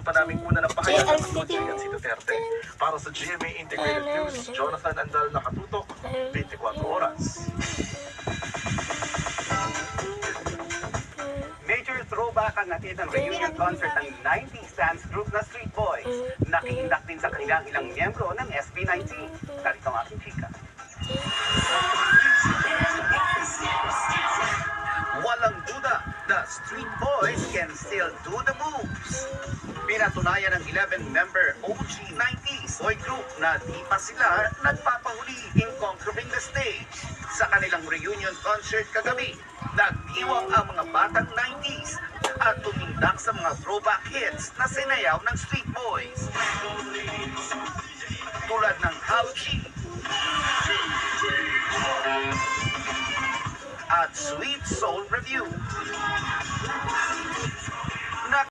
pa naming una ng pahayag ng Lucia at si Duterte. Para sa GMA Integrated News, Jonathan Andal, nakatutok, 24 oras. Major throwback ang natin ng reunion concert ng 90s dance group na Street Boys. Nakiindak din sa kanilang ilang miyembro ng SB19. Narito ang aking chika. Walang duda, the Street Boys can still do the moves. Pinatunayan ng 11-member OG90s boy group na di pa sila nagpapahuli in conquering the stage. Sa kanilang reunion concert kagabi, nagdiwang ang mga batang 90s at tumindak sa mga throwback hits na sinayaw ng Street Boys. Tulad ng How G at Sweet Soul Review.